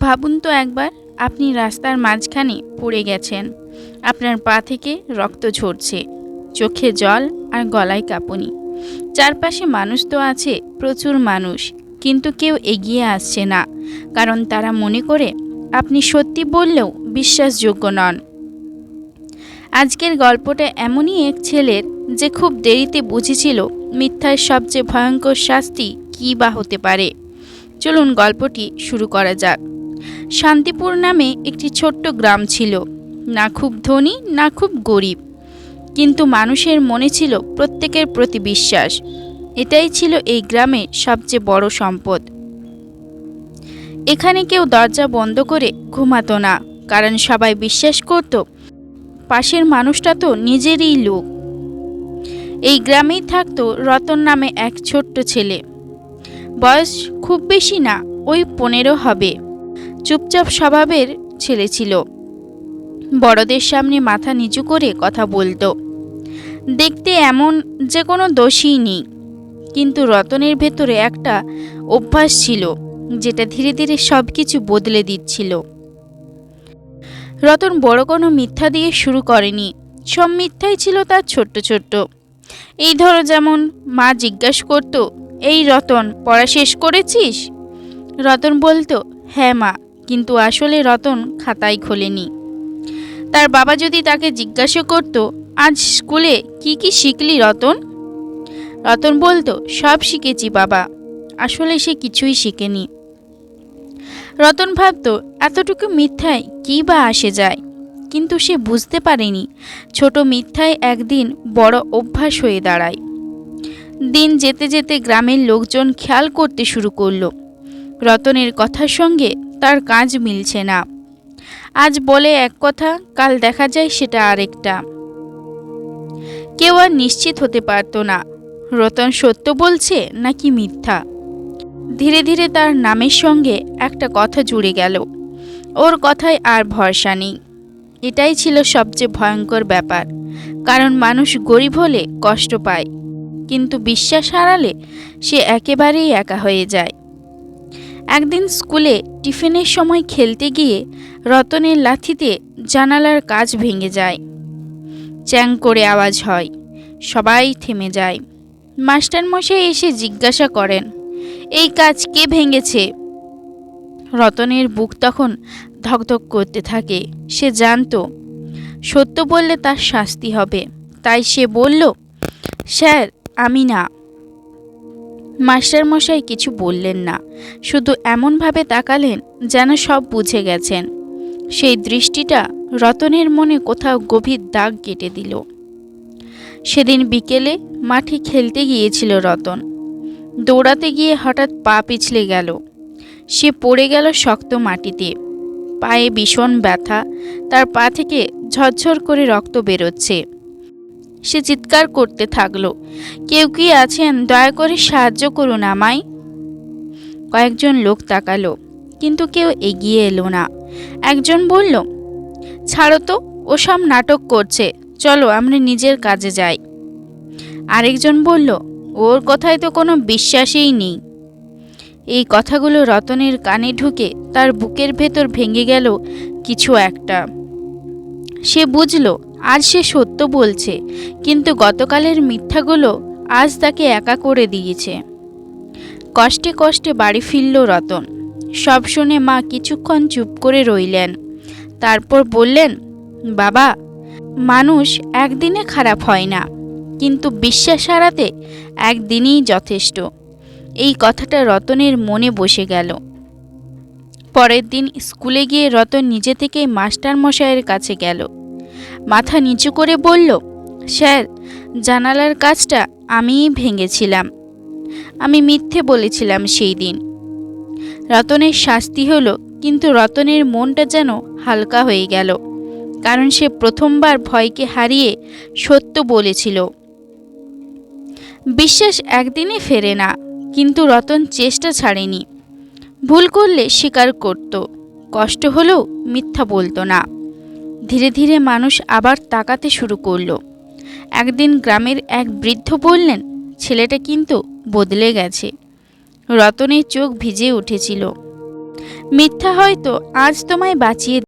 ভাবুন তো একবার, আপনি রাস্তার মাঝখানে পড়ে গেছেন। আপনার পা থেকে রক্ত ঝরছে, চোখে জল আর গলায় কাঁপুনি। চারপাশে মানুষ তো আছে, প্রচুর মানুষ, কিন্তু কেউ এগিয়ে আসছে না, কারণ তারা মনে করে আপনি সত্যি বললেও বিশ্বাসযোগ্য নন। আজকের গল্পটা এমনই এক ছেলের, যে খুব দেরিতে বুঝেছিল মিথ্যার সবচেয়ে ভয়ঙ্কর শাস্তি কী বা হতে পারে। চলুন গল্পটি শুরু করা যাক। শান্তিপুর নামে একটি ছোট্ট গ্রাম ছিল, না খুব ধনী না খুব গরিব, কিন্তু মানুষের মনে ছিল প্রত্যেকের প্রতি বিশ্বাস। এটাই ছিল এই গ্রামের সবচেয়ে বড় সম্পদ। এখানে কেউ দরজা বন্ধ করে ঘুমাতো না, কারণ সবাই বিশ্বাস করত পাশের মানুষটা তো নিজেরই লোক। এই গ্রামেই থাকতো রতন নামে এক ছোট্ট ছেলে। বয়স খুব বেশি না, ওই 15 হবে। চুপচাপ স্বভাবের ছেলে ছিল। বড়দের সামনে মাথা নিচু করে কথা বলতো। দেখতে এমন যে কোনো দোষই নেই, কিন্তু রতনের ভেতরে একটা অভ্যাস ছিল, যেটা ধীরে ধীরে সব কিছু বদলে দিচ্ছিল। রতন বড় কোনো মিথ্যা দিয়ে শুরু করেনি। সব মিথ্যাই ছিল তার ছোট্ট ছোট্ট। এই ধরো, যেমন মা জিজ্ঞাসা করতো, এই রতন, পড়া শেষ করেছিস? রতন বলতো, হ্যাঁ মা, কিন্তু আসলে রতন খাতাই খোলেনি। তার বাবা যদি তাকে জিজ্ঞাসা করত, আজ স্কুলে কি কি শিখলি রতন? রতন বলতো, সব শিখেছি বাবা। আসলে সে কিছুই শিখেনি। রতন ভাবত, এতটুকু মিথ্যায় কী বা আসে যায়, কিন্তু সে বুঝতে পারেনি ছোট মিথ্যায় একদিন বড় অভ্যাস হয়ে দাঁড়ায়। দিন যেতে যেতে গ্রামের লোকজন খেয়াল করতে শুরু করলো, রতনের কথার সঙ্গে তার কাজ মিলছে না। আজ বলে এক কথা, কাল দেখা যায় সেটা আরেকটা। কেউ আর নিশ্চিত হতে পারত না রতন সত্য বলছে নাকি মিথ্যা। ধীরে ধীরে তার নামের সঙ্গে একটা কথা জুড়ে গেল। ওর কথায় আর ভরসা নেই। এটাই ছিল সবচেয়ে ভয়ঙ্কর ব্যাপার, কারণ মানুষ গরিব হলে কষ্ট পায়, কিন্তু বিশ্বাস হারালে সে একেবারেই একা হয়ে যায়। একদিন স্কুলে টিফিনের সময় খেলতে গিয়ে রতনের লাথিতে জানালার কাঁচ ভেঙে যায়। চ্যাং করে আওয়াজ হয়, সবাই থেমে যায়। মাস্টারমশাই এসে জিজ্ঞাসা করেন, এই কাঁচ কে ভেঙেছে? রতনের বুক তখন ধকধক করতে থাকে। সে জানতো সত্য বললে তার শাস্তি হবে, তাই সে বলল, স্যার, আমি না। মাস্টারমশাই কিছু বললেন না, শুধু এমনভাবে তাকালেন যেন সব বুঝে গেছেন। সেই দৃষ্টিটা রতনের মনে কোথাও গভীর দাগ কেটে দিল। সেদিন বিকেলে মাঠে খেলতে গিয়েছিল রতন। দৌড়াতে গিয়ে হঠাৎ পা পিছলে গেল। সে পড়ে গেল শক্ত মাটিতে। পায়ে ভীষণ ব্যথা, তার পা থেকে ঝরঝর করে রক্ত বেরোচ্ছে। সে চিৎকার করতে থাকলো, কেউ কি আছেন? দয়া করে সাহায্য করুন আমায়। কয়েকজন লোক তাকালো, কিন্তু কেউ এগিয়ে এলো না। একজন বলল, ছাড়ো তো, ওসব নাটক করছে, চলো আমরা নিজের কাজে যাই। আরেকজন বলল, ওর কথায় তো কোনো বিশ্বাসই নেই। এই কথাগুলো রতনের কানে ঢুকে তার বুকের ভেতর ভেঙে গেল কিছু একটা। সে বুঝল আজ সে সত্য বলছে, কিন্তু গতকালের মিথ্যাগুলো আজ তাকে একা করে দিয়েছে। কষ্টে কষ্টে বাড়ি ফিরল রতন। সব শুনে মা কিছুক্ষণ চুপ করে রইলেন। তারপর বললেন, বাবা, মানুষ একদিনে খারাপ হয় না, কিন্তু বিশ্বাস হারাতে একদিনই যথেষ্ট। এই কথাটা রতনের মনে বসে গেল। পরের দিন স্কুলে গিয়ে রতন নিজে থেকেই মাস্টারমশাইয়ের কাছে গেল। মাথা নিচু করে বলল, স্যার, জানালার কাজটা আমিই ভেঙেছিলাম। আমি মিথ্যে বলেছিলাম সেই দিন। রতনের শাস্তি হলো, কিন্তু রতনের মনটা যেন হালকা হয়ে গেল, কারণ সে প্রথমবার ভয়কে হারিয়ে সত্য বলেছিল। বিশ্বাস একদিনে ফেরে না, কিন্তু রতন চেষ্টা ছাড়েনি। ভুল করলে স্বীকার করত, কষ্ট হলেও মিথ্যা বলতো না। ধীরে ধীরে মানুষ আবার তাকাতে শুরু করলো। একদিন গ্রামের এক বৃদ্ধ বললেন, ছেলেটা কিন্তু বদলে গেছে। রতনের চোখ ভিজে উঠেছিল। মিথ্যা হয়তো আজ তোমায় বাঁচিয়ে